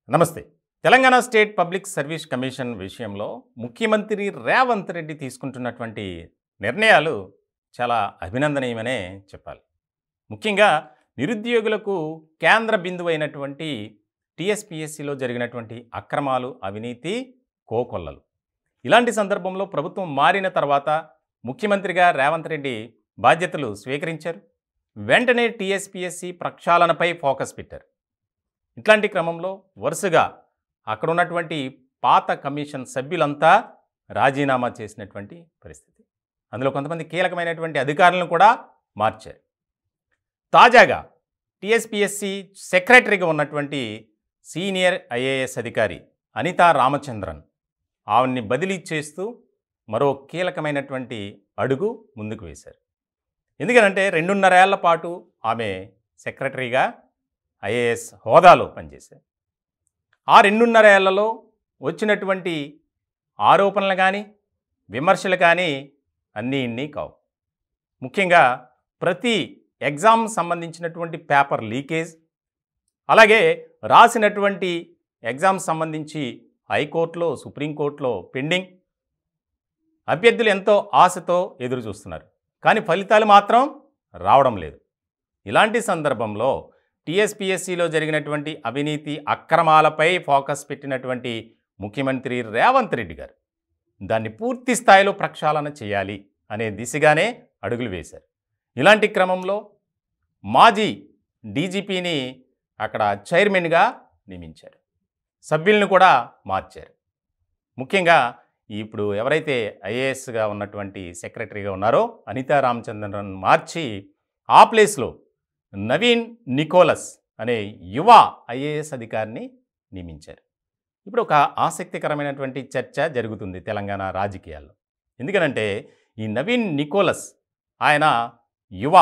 నమస్తే. Telangana state public service commission విషయంలో ముఖ్యమంత్రి రేవంత్ రెడ్డి తీసుకుంటున్నటువంటి నిర్ణయాలు చాలా అభినందనీయమనే చెప్పాలి. ముఖ్యంగా నిరుద్యోగులకు కేంద్ర బిందువు అయినటువంటి టీఎస్పీఎస్సీలో జరిగినటువంటి అక్రమాలు, అవినీతి, కోకొల్లలు. ఇలాంటి సందర్భంలో ప్రభుత్వం మారిన తర్వాత ముఖ్యమంత్రిగా రేవంత్ రెడ్డి బాధ్యతలు స్వీకరించారు. వెంటనే టీఎస్పీఎస్సీ ప్రక్షాళనపై ఫోకస్ పెట్టారు. ఇట్లాంటి క్రమంలో వరుసగా అక్కడ ఉన్నటువంటి పాత కమిషన్ సభ్యులంతా రాజీనామా చేసినటువంటి పరిస్థితి. అందులో కొంతమంది కీలకమైనటువంటి అధికారులను కూడా మార్చారు. తాజాగా టీఎస్పీఎస్సీ సెక్రటరీగా ఉన్నటువంటి సీనియర్ ఐఏఎస్ అధికారి అనితా రామచంద్రన్ ఆవిడ్ని బదిలీ చేస్తూ మరో కీలకమైనటువంటి అడుగు ముందుకు వేశారు. ఎందుకనంటే 2.5 ఏళ్ల పాటు ఆమె సెక్రటరీగా ఐఏఎస్ హోదాలో పనిచేశారు. ఆ 2.5 ఏళ్లలో వచ్చినటువంటి ఆరోపణలు కానీ, విమర్శలు కానీ అన్నీ ఇన్ని కావు. ముఖ్యంగా ప్రతి ఎగ్జామ్ సంబంధించినటువంటి పేపర్ లీకేజ్, అలాగే రాసినటువంటి ఎగ్జామ్ సంబంధించి హైకోర్టులో, సుప్రీంకోర్టులో పెండింగ్, అభ్యర్థులు ఎంతో ఆశతో ఎదురు చూస్తున్నారు, కానీ ఫలితాలు మాత్రం రావడం లేదు. ఇలాంటి సందర్భంలో టీఎస్పీఎస్సీలో జరిగినటువంటి అవినీతి అక్రమాలపై ఫోకస్ పెట్టినటువంటి ముఖ్యమంత్రి రేవంత్ రెడ్డి గారు దాన్ని పూర్తి స్థాయిలో ప్రక్షాళన చేయాలి అనే దిశగానే అడుగులు వేశారు. ఇలాంటి క్రమంలో మాజీ డీజీపీని అక్కడ చైర్మన్గా నియమించారు. సభ్యులను కూడా మార్చారు. ముఖ్యంగా ఇప్పుడు ఎవరైతే ఐఏఎస్గా ఉన్నటువంటి సెక్రటరీగా ఉన్నారో అనితా రామచంద్రన్ మార్చి ఆ ప్లేస్లో నవీన్ నికోలస్ అనే యువ ఐఏఎస్ అధికారిని నియమించారు. ఇప్పుడు ఒక ఆసక్తికరమైనటువంటి చర్చ జరుగుతుంది తెలంగాణ రాజకీయాల్లో. ఎందుకనంటే ఈ నవీన్ నికోలస్ ఆయన యువ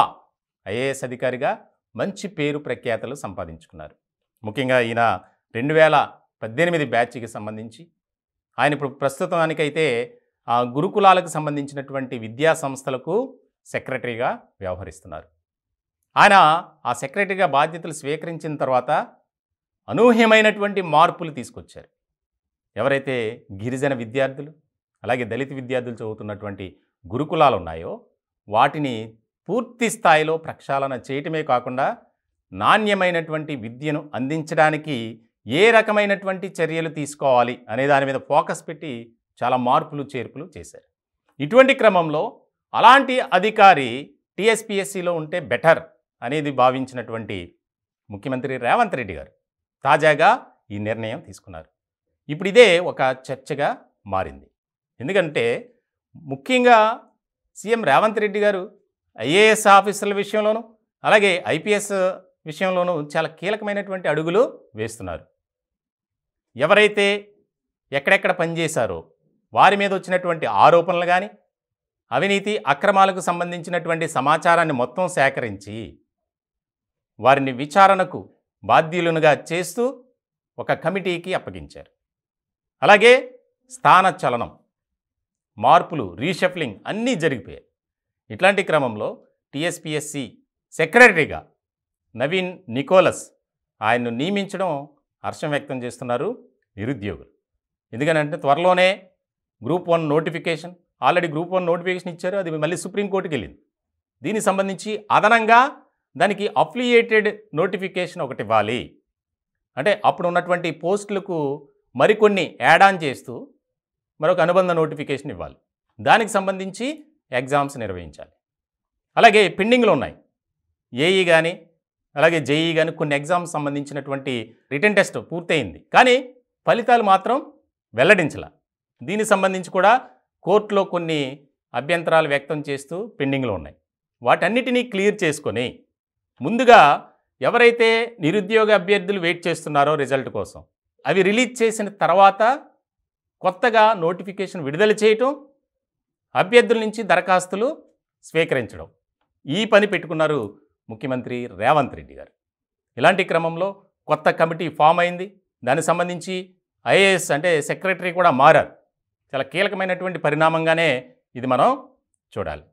ఐఏఎస్ అధికారిగా మంచి పేరు ప్రఖ్యాతలు సంపాదించుకున్నారు. ముఖ్యంగా ఈయన 2018 బ్యాచ్కి సంబంధించి ఆయన ఇప్పుడు ప్రస్తుతానికైతే ఆ గురుకులాలకు సంబంధించినటువంటి విద్యా సంస్థలకు సెక్రటరీగా వ్యవహరిస్తున్నారు. ఆయన ఆ సెక్రటరీగా బాధ్యతలు స్వీకరించిన తర్వాత అనూహ్యమైనటువంటి మార్పులు తీసుకొచ్చారు. ఎవరైతే గిరిజన విద్యార్థులు, అలాగే దళిత విద్యార్థులు చదువుతున్నటువంటి గురుకులాలు ఉన్నాయో వాటిని పూర్తి స్థాయిలో ప్రక్షాళన చేయటమే కాకుండా నాణ్యమైనటువంటి విద్యను అందించడానికి ఏ రకమైనటువంటి చర్యలు తీసుకోవాలి అనే దాని మీద ఫోకస్ పెట్టి చాలా మార్పులు చేర్పులు చేశారు. ఇటువంటి క్రమంలో అలాంటి అధికారి టీఎస్పీఎస్సీలో ఉంటే బెటర్ అనేది భావించినటువంటి ముఖ్యమంత్రి రేవంత్ రెడ్డి గారు తాజాగా ఈ నిర్ణయం తీసుకున్నారు. ఇప్పుడు ఇదే ఒక చర్చగా మారింది. ఎందుకంటే ముఖ్యంగా సీఎం రేవంత్ రెడ్డి గారు ఐఏఎస్ ఆఫీసర్ల విషయంలోనూ, అలాగే ఐపీఎస్ విషయంలోనూ చాలా కీలకమైనటువంటి అడుగులు వేస్తున్నారు. ఎవరైతే ఎక్కడెక్కడ పనిచేశారో వారి మీద వచ్చినటువంటి ఆరోపణలు కానీ, అవినీతి అక్రమాలకు సంబంధించినటువంటి సమాచారాన్ని మొత్తం సేకరించి వారిని విచారణకు బాధ్యులుగా చేస్తూ ఒక కమిటీకి అప్పగించారు. అలాగే స్థాన చలనం, మార్పులు, రీషఫ్లింగ్ అన్నీ జరిగిపోయాయి. ఇట్లాంటి క్రమంలో టీఎస్పీఎస్సీ సెక్రటరీగా నవీన్ నికోలస్ ఆయన్ను నియమించడం హర్షం వ్యక్తం చేస్తున్నారు నిరుద్యోగులు. ఎందుకనంటే త్వరలోనే group 1 notification, already group 1 notification ఇచ్చారు, అది మళ్ళీ సుప్రీంకోర్టుకి వెళ్ళింది. దీనికి సంబంధించి అదనంగా దానికి అఫిలియేటెడ్ నోటిఫికేషన్ ఒకటి ఇవ్వాలి. అంటే అప్పుడు ఉన్నటువంటి పోస్టులకు మరికొన్ని యాడ్ ఆన్ చేస్తూ మరొక అనుబంధ నోటిఫికేషన్ ఇవ్వాలి. దానికి సంబంధించి ఎగ్జామ్స్ నిర్వహించాలి. అలాగే పెండింగ్లో ఉన్నాయి ఏఈ కానీ, అలాగే జేఈ కానీ కొన్ని ఎగ్జామ్స్ సంబంధించినటువంటి రిటన్ టెస్ట్ పూర్తయింది, కానీ ఫలితాలు మాత్రం వెల్లడించాల. దీనికి సంబంధించి కూడా కోర్టులో కొన్ని అభ్యంతరాలు వ్యక్తం చేస్తూ పెండింగ్లో ఉన్నాయి. వాటన్నిటినీ క్లియర్ చేసుకొని ముందుగా ఎవరైతే నిరుద్యోగ అభ్యర్థులు వెయిట్ చేస్తున్నారో రిజల్ట్ కోసం, అవి రిలీజ్ చేసిన తర్వాత కొత్తగా నోటిఫికేషన్ విడుదల చేయటం, అభ్యర్థుల నుంచి దరఖాస్తులు స్వీకరించడం, ఈ పని పెట్టుకున్నారు ముఖ్యమంత్రి రేవంత్ రెడ్డి గారు. ఇలాంటి క్రమంలో కొత్త కమిటీ ఫామ్ అయింది. దానికి సంబంధించి ఐఏఎస్ అంటే సెక్రటరీ కూడా మారారు. చాలా కీలకమైనటువంటి పరిణామంగానే ఇది మనం చూడాలి.